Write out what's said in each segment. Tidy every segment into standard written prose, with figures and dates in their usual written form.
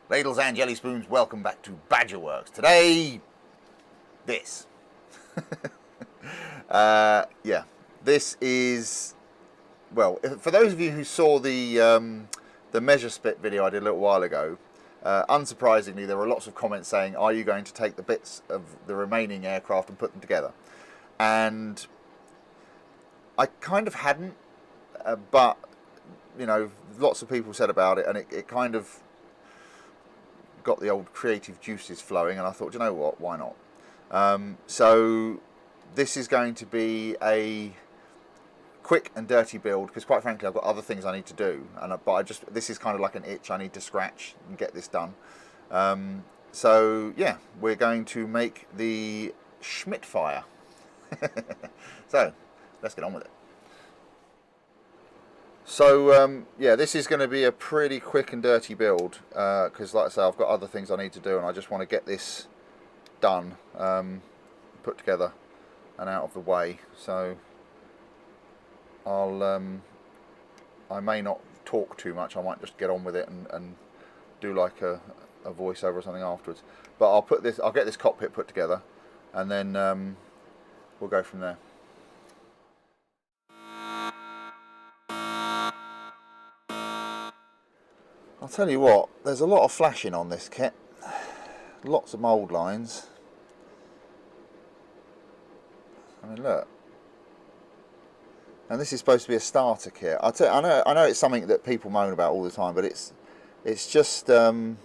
Ladles and jelly spoons, welcome back to Badgerworks. Today, this. Yeah, this is, well, for those of you who saw the MesserSpit video I did a little while ago, unsurprisingly there were lots of comments saying, are you going to take the bits of the remaining aircraft and put them together? And I kind of hadn't, but, you know, lots of people said about it, and it kind of got the old creative juices flowing, and I thought, you know what, why not? So this is going to be a quick and dirty build, because quite frankly I've got other things I need to do, but this is kind of like an itch I need to scratch and get this done. So yeah, we're going to make the SchmittFire. So let's get on with it. So yeah, this is going to be a pretty quick and dirty build, because like I say, I've got other things I need to do, and I just want to get this done, put together and out of the way. So I may not talk too much, I might just get on with it and do like a voiceover or something afterwards. But I'll get this cockpit put together, and then we'll go from there. I'll tell you what, there's a lot of flashing on this kit, lots of mould lines. I mean, look, and this is supposed to be a starter kit. I know it's something that people moan about all the time, but it's just you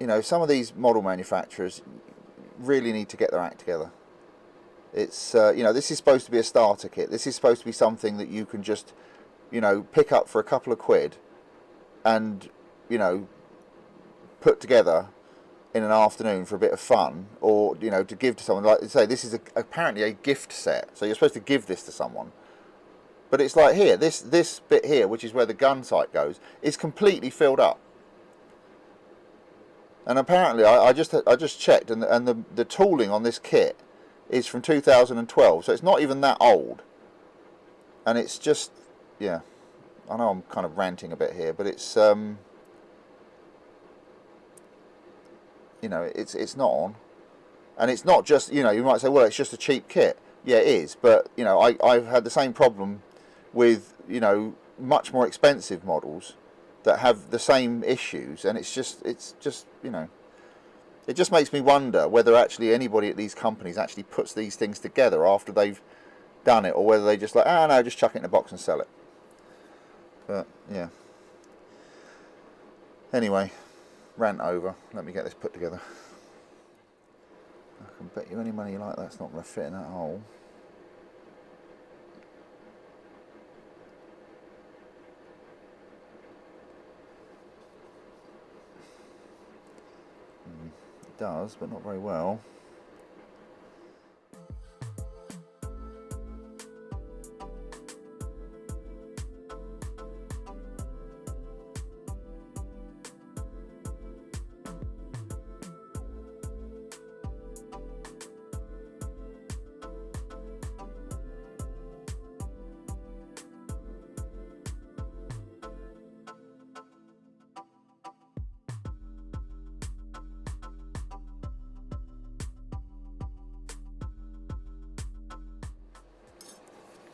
know, some of these model manufacturers really need to get their act together. It's you know, this is supposed to be a starter kit. This is supposed to be something that you can just, you know, pick up for a couple of quid and, you know, put together in an afternoon for a bit of fun, or, you know, to give to someone. Like I say, this is apparently a gift set, so you're supposed to give this to someone. But it's like here, this bit here, which is where the gun sight goes, is completely filled up. And apparently, I just checked, and the tooling on this kit is from 2012, so it's not even that old. And it's just, yeah, I know I'm kind of ranting a bit here, but it's you know, it's not on. And it's not just, you know, you might say, well, it's just a cheap kit. Yeah, it is, but, you know, I've had the same problem with, you know, much more expensive models that have the same issues, and it's just, you know, it just makes me wonder whether actually anybody at these companies actually puts these things together after they've done it, or whether they just like, no, just chuck it in a box and sell it. But yeah, anyway, rant over. Let me get this put together. I can bet you any money you like that's not going to fit in that hole. It does, but not very well.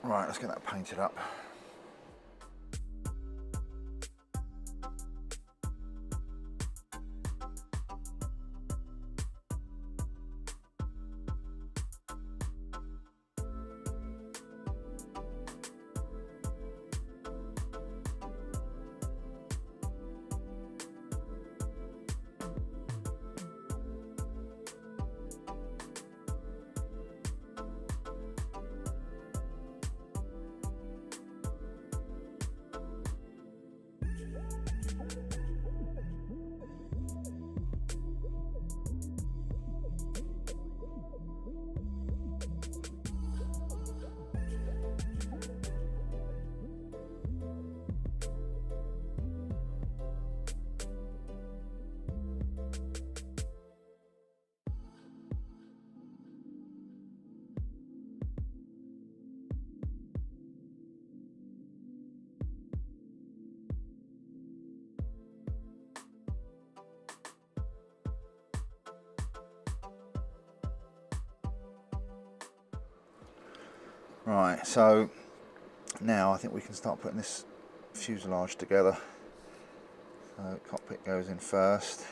Right, let's get that painted up. Right, so now I think we can start putting this fuselage together. So cockpit goes in first.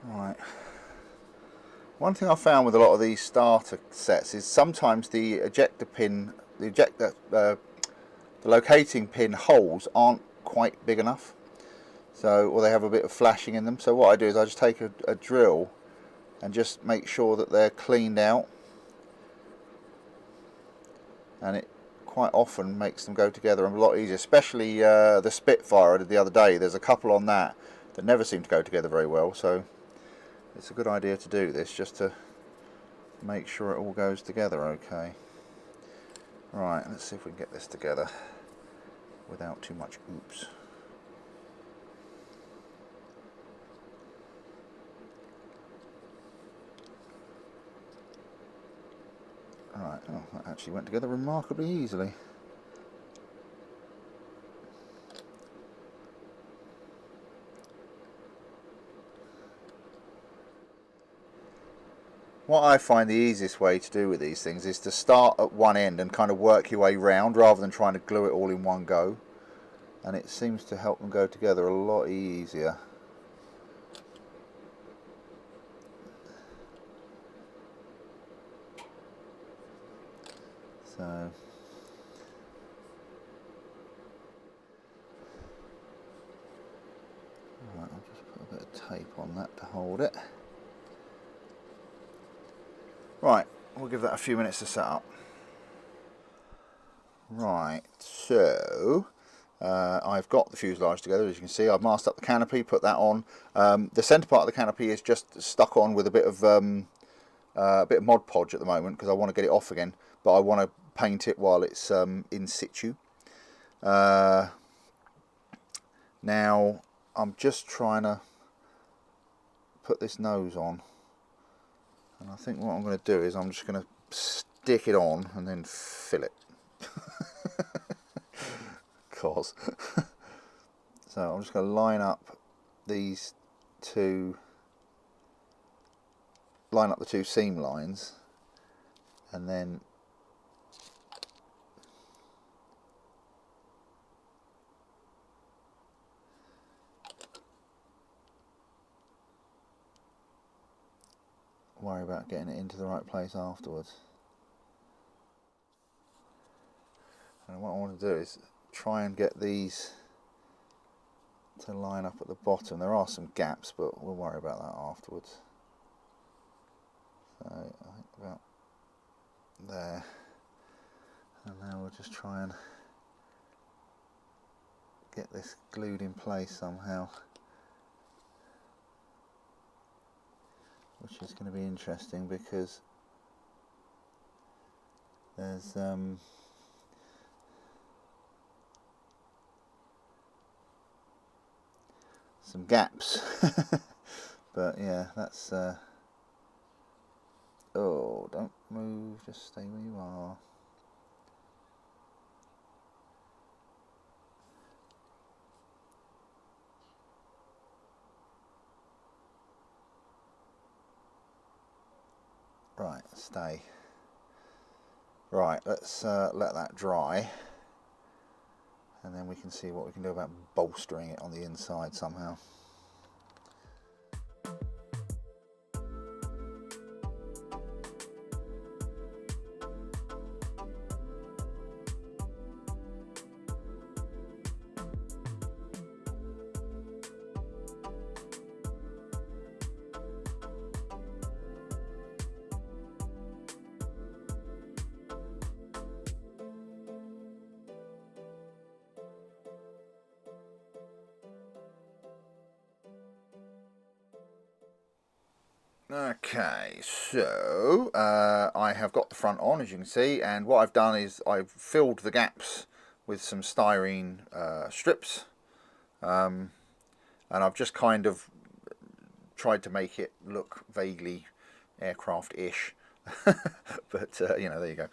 Right. One thing I found with a lot of these starter sets is sometimes the ejector pin, the locating pin holes aren't quite big enough. So, or they have a bit of flashing in them. So what I do is I just take a drill and just make sure that they're cleaned out. And it quite often makes them go together a lot easier, especially the Spitfire I did the other day. There's a couple on that never seem to go together very well, so it's a good idea to do this just to make sure it all goes together okay. Right, let's see if we can get this together without too much oops. Right, oh, that actually went together remarkably easily. What I find the easiest way to do with these things is to start at one end and kind of work your way round rather than trying to glue it all in one go. And it seems to help them go together a lot easier. So right, I'll just put a bit of tape on that to hold it. Right, we'll give that a few minutes to set up. Right, so I've got the fuselage together, as you can see. I've masked up the canopy, put that on. The centre part of the canopy is just stuck on with a bit of Mod Podge at the moment because I want to get it off again, but I want to paint it while it's in situ. Now I'm just trying to put this nose on, and I think what I'm going to do is I'm just going to stick it on and then fill it. Cause so I'm just going to line up the two seam lines and then worry about getting it into the right place afterwards. And what I want to do is try and get these to line up at the bottom. There are some gaps, but we'll worry about that afterwards. So I think about there, and now we'll just try and get this glued in place somehow, which is going to be interesting because there's some gaps. But yeah, that's oh, don't move, just stay where you are. Right, stay. Right, let's let that dry, and then we can see what we can do about bolstering it on the inside somehow. Okay, so I have got the front on, as you can see, and what I've done is I've filled the gaps with some styrene strips, and I've just kind of tried to make it look vaguely aircraft-ish. But you know, there you go.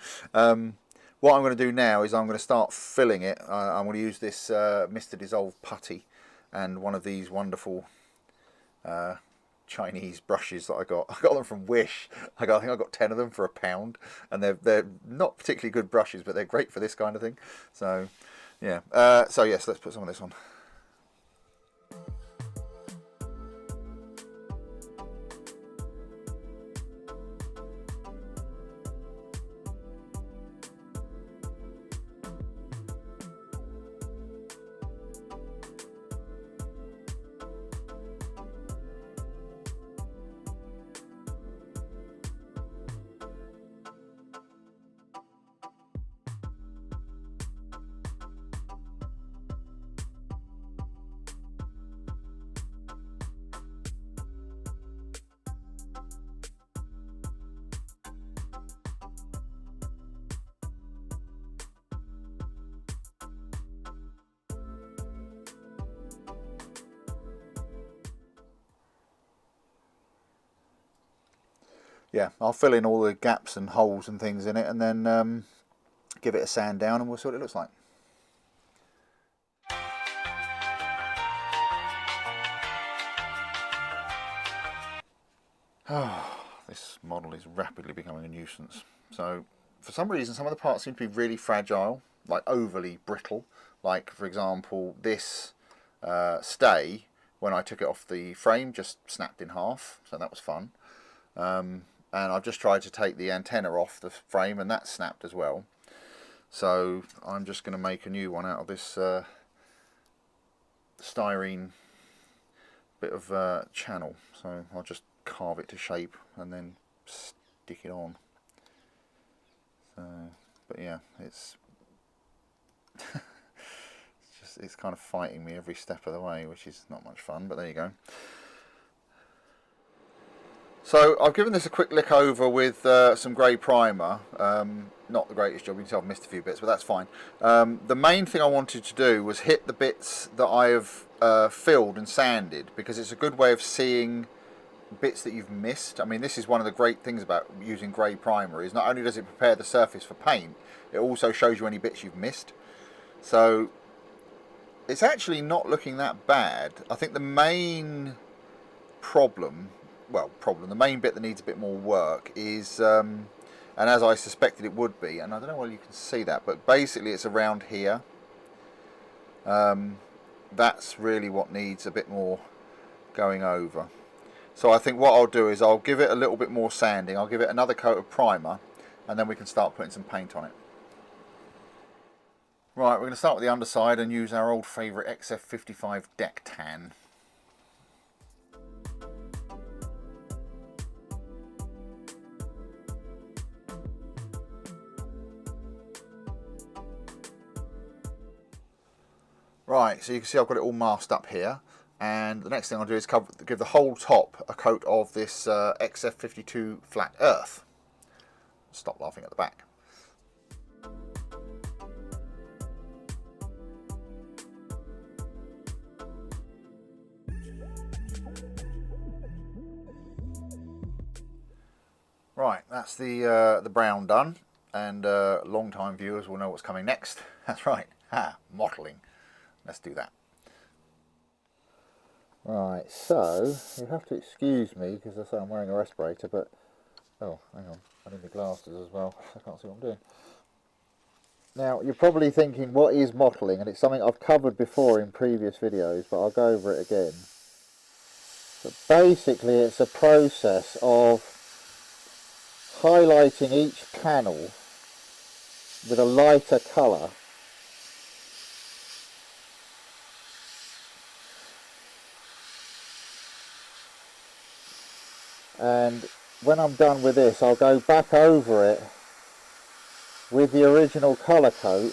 What I'm going to do now is I'm going to start filling it. I'm going to use this Mr. Dissolve putty and one of these wonderful Chinese brushes that I got. I got them from Wish. I think I got 10 of them for £1, and they're not particularly good brushes, but they're great for this kind of thing. So yeah. So yes, let's put some of this on. Yeah, I'll fill in all the gaps and holes and things in it, and then give it a sand down, and we'll see what it looks like. Oh, this model is rapidly becoming a nuisance. So, for some reason, some of the parts seem to be really fragile, like overly brittle. Like, for example, this stay, when I took it off the frame, just snapped in half, so that was fun. And I've just tried to take the antenna off the frame, and that snapped as well. So I'm just going to make a new one out of this styrene bit of channel. So I'll just carve it to shape and then stick it on. So, but yeah, it's it's kind of fighting me every step of the way, which is not much fun, but there you go. So I've given this a quick lick over with some grey primer. Not the greatest job, you can tell I've missed a few bits, but that's fine. The main thing I wanted to do was hit the bits that I have filled and sanded, because it's a good way of seeing bits that you've missed. I mean, this is one of the great things about using grey primer, is not only does it prepare the surface for paint, it also shows you any bits you've missed. So it's actually not looking that bad. I think the main the main bit that needs a bit more work is, and as I suspected it would be, and I don't know whether you can see that, but basically it's around here. That's really what needs a bit more going over. So I think what I'll do is I'll give it a little bit more sanding, I'll give it another coat of primer, and then we can start putting some paint on it. Right, we're going to start with the underside and use our old favourite XF55 deck tan. Right, so you can see I've got it all masked up here, and the next thing I'll do is give the whole top a coat of this XF52 flat earth. Stop laughing at the back. Right, that's the brown done, and long-time viewers will know what's coming next. That's right, mottling. Let's do that. Right, so you have to excuse me because I say I'm wearing a respirator, but oh, hang on, I need the glasses as well. I can't see what I'm doing. Now you're probably thinking, what is mottling? And it's something I've covered before in previous videos, but I'll go over it again. But basically, it's a process of highlighting each panel with a lighter colour and when I'm done with this, I'll go back over it with the original colour coat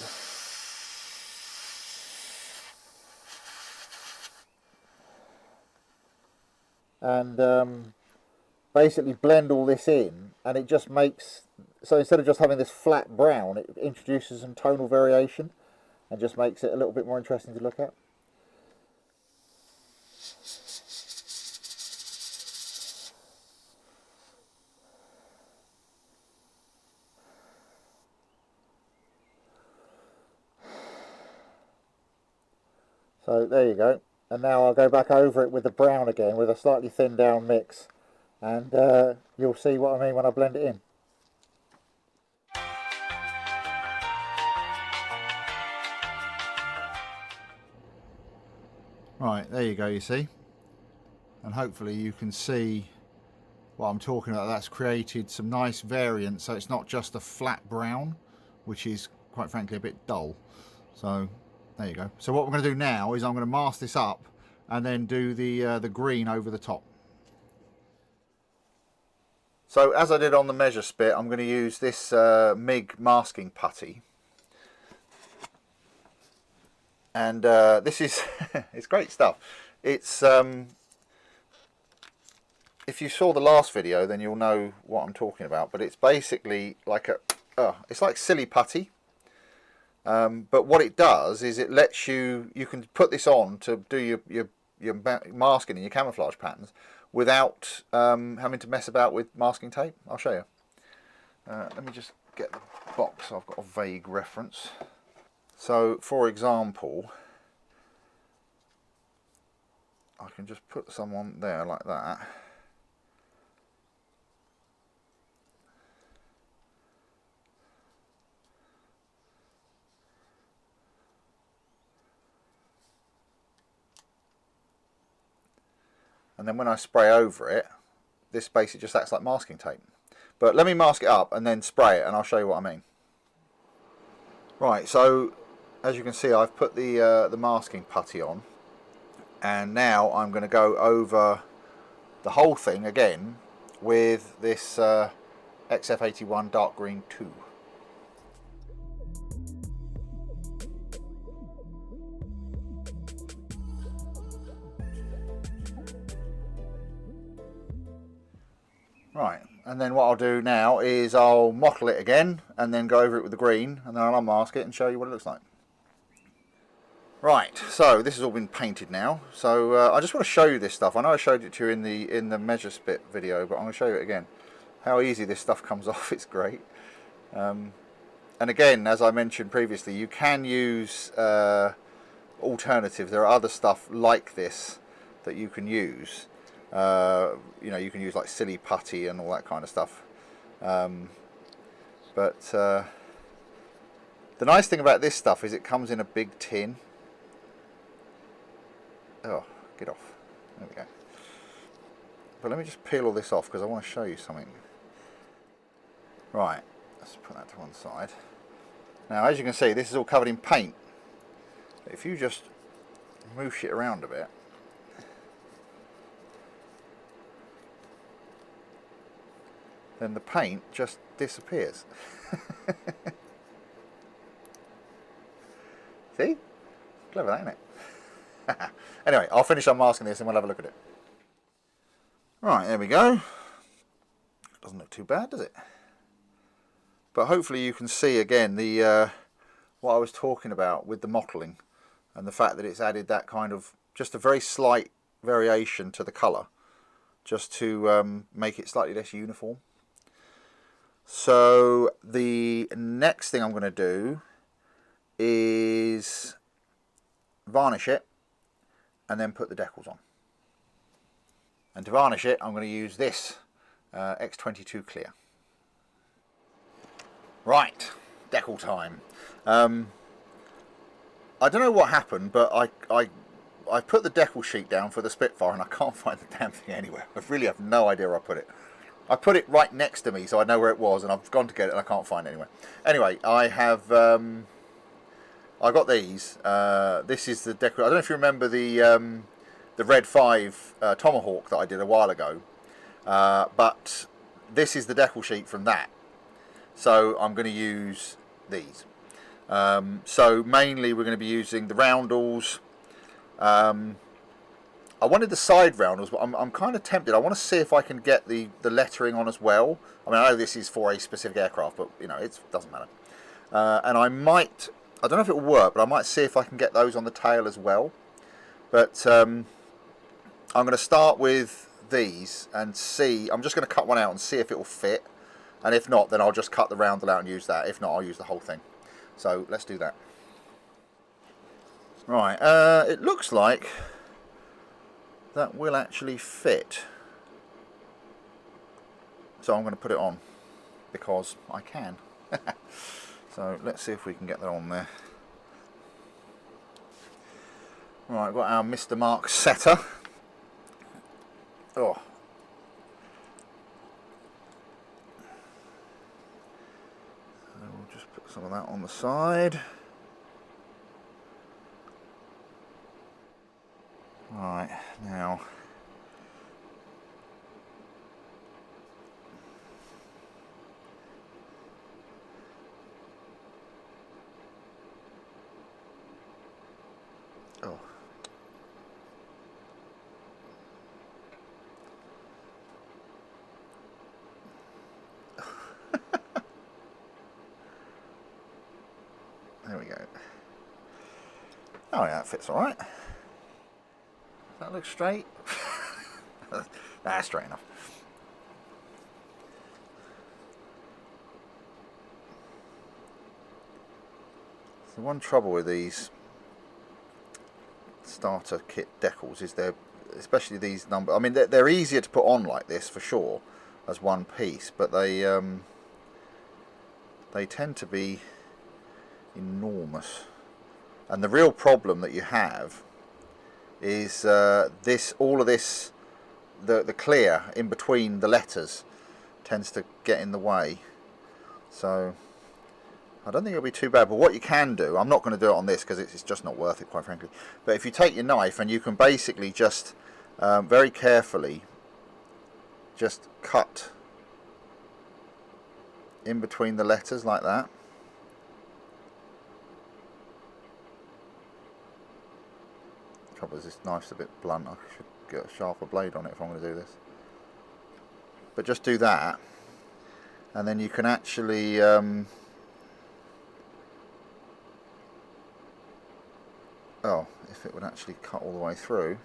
and basically blend all this in, and it just makes, so instead of just having this flat brown, it introduces some tonal variation and just makes it a little bit more interesting to look at. So there you go. And now I'll go back over it with the brown again with a slightly thinned down mix, and you'll see what I mean when I blend it in. Right, there you go, you see. And hopefully you can see what I'm talking about. That's created some nice variants, so it's not just a flat brown, which is quite frankly a bit dull. So there you go. So what we're going to do now is I'm going to mask this up and then do the green over the top. So as I did on the MesserSpit, I'm going to use this MIG masking putty. And this is it's great stuff. It's if you saw the last video, then you'll know what I'm talking about. But it's basically like it's like silly putty. But what it does is it lets you can put this on to do your masking and your camouflage patterns without having to mess about with masking tape. I'll show you. Let me just get the box so I've got a vague reference. So, for example, I can just put some on there like that. And then when I spray over it, this basically just acts like masking tape. But let me mask it up and then spray it, and I'll show you what I mean. Right, so as you can see, I've put the masking putty on, and now I'm going to go over the whole thing again with this XF81 Dark Green 2. Right, and then what I'll do now is I'll mottle it again and then go over it with the green, and then I'll unmask it and show you what it looks like. Right, so this has all been painted now. So I just want to show you this stuff. I know I showed it to you in the MesserSpit video, but I'm going to show you it again. How easy this stuff comes off, it's great. And again, as I mentioned previously, you can use alternatives. There are other stuff like this that you can use. You know, you can use like silly putty and all that kind of stuff. But the nice thing about this stuff is it comes in a big tin. Oh, get off. There we go. But let me just peel all this off because I want to show you something. Right, let's put that to one side. Now, as you can see, this is all covered in paint. If you just move shit around a bit, then the paint just disappears. See? Clever, ain't it? Anyway, I'll finish unmasking this and we'll have a look at it. Right, there we go. Doesn't look too bad, does it? But hopefully you can see again the what I was talking about with the mottling and the fact that it's added that kind of just a very slight variation to the colour, just to make it slightly less uniform. So the next thing I'm going to do is varnish it and then put the decals on. And to varnish it, I'm going to use this X22 clear. Right, decal time. I don't know what happened, but I put the decal sheet down for the Spitfire and I can't find the damn thing anywhere. I really have no idea where I put it. I put it right next to me so I know where it was, and I've gone to get it and I can't find it anywhere. Anyway, I have I got these. This is the decal. I don't know if you remember the Red 5 Tomahawk that I did a while ago, but this is the decal sheet from that. So I'm going to use these. So mainly we're going to be using the roundels. I wanted the side roundels, but I'm kind of tempted. I want to see if I can get the lettering on as well. I mean, I know this is for a specific aircraft, but you know, it doesn't matter. And I don't know if it will work, but I might see if I can get those on the tail as well. But I'm going to start with these and see. I'm just going to cut one out and see if it will fit. And if not, then I'll just cut the roundel out and use that. If not, I'll use the whole thing. So let's do that. Right, it looks like that will actually fit. So I'm going to put it on because I can. So let's see if we can get that on there. Right, got our Mr. Mark setter. Oh. So we'll just put some of that on the side. Right, now oh. There we go. Oh yeah, that fits alright. Does that look straight? That's straight enough. The one trouble with these starter kit decals is they're, especially these number, I mean they're easier to put on like this for sure as one piece, but they tend to be enormous. And the real problem that you have is all of this, the clear in between the letters tends to get in the way. So I don't think it'll be too bad, but what you can do, I'm not going to do it on this because it's just not worth it, quite frankly, but if you take your knife and you can basically just very carefully just cut in between the letters like that. The trouble is this knife's a bit blunt. I should get a sharper blade on it if I'm going to do this. But just do that, and then you can actually oh, if it would actually cut all the way through.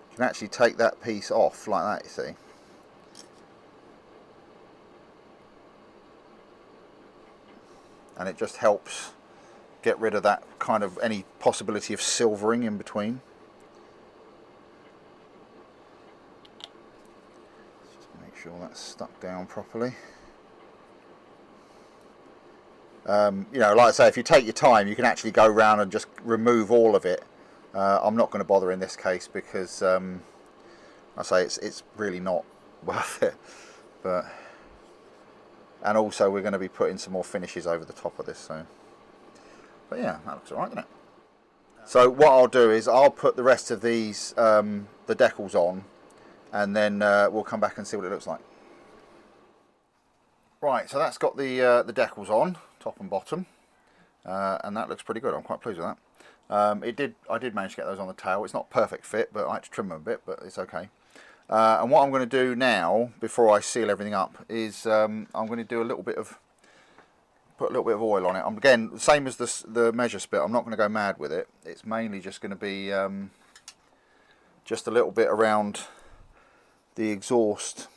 You can actually take that piece off like that, you see. And it just helps get rid of that kind of any possibility of silvering in between. Just make sure that's stuck down properly. You know, like I say, if you take your time, you can actually go around and just remove all of it. I'm not going to bother in this case because I say it's really not worth it. But and also we're going to be putting some more finishes over the top of this. So, but yeah, that looks alright, doesn't it? So what I'll do is I'll put the rest of these the decals on, and then we'll come back and see what it looks like. Right, so that's got the decals on, top and bottom, and that looks pretty good. I'm quite pleased with that. I did manage to get those on the tail. It's not perfect fit, but I had to trim them a bit, but it's okay. And what I'm going to do now, before I seal everything up, is I'm going to do put a little bit of oil on it. Again, same as the MesserSpit, I'm not going to go mad with it. It's mainly just going to be just a little bit around the exhaust,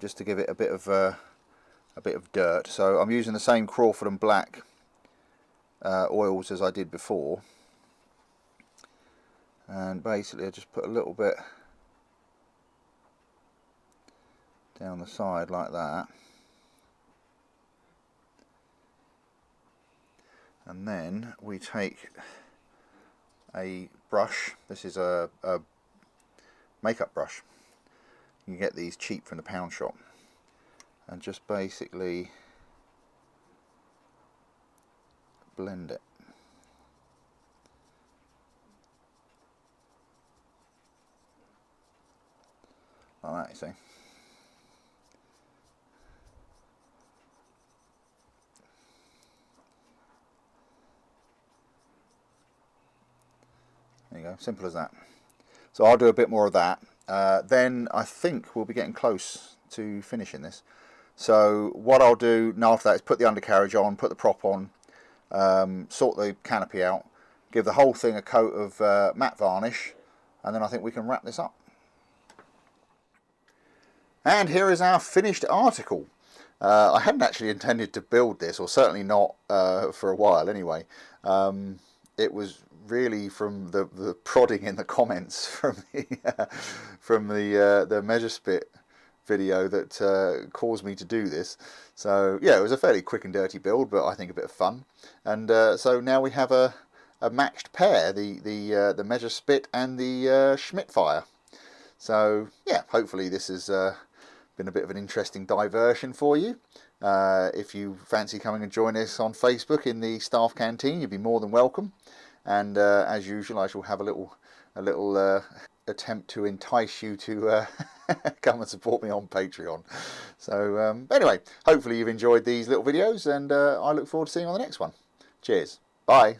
just to give it a bit of dirt. So I'm using the same Crawford and Black oils as I did before, and basically I just put a little bit down the side like that, and then we take a brush. This is a makeup brush. You can get these cheap from the pound shop, and just basically blend it. Like that, you see. There you go, simple as that. So I'll do a bit more of that. Then I think we'll be getting close to finishing this. So what I'll do now after that is put the undercarriage on, put the prop on, sort the canopy out, give the whole thing a coat of matte varnish, and then I think we can wrap this up. And here is our finished article. I hadn't actually intended to build this, or certainly not for a while anyway. It was really from the prodding in the comments from the MesserSpit video that caused me to do this. So yeah, it was a fairly quick and dirty build, but I think a bit of fun. And so now we have a matched pair, the MesserSpit and the SchmittFire. So yeah, hopefully this has been a bit of an interesting diversion for you. If you fancy coming and join us on Facebook in the staff canteen, you'd be more than welcome. And as usual, I shall have a little attempt to entice you to come and support me on Patreon. So anyway, hopefully you've enjoyed these little videos, and I look forward to seeing you on the next one. Cheers. Bye.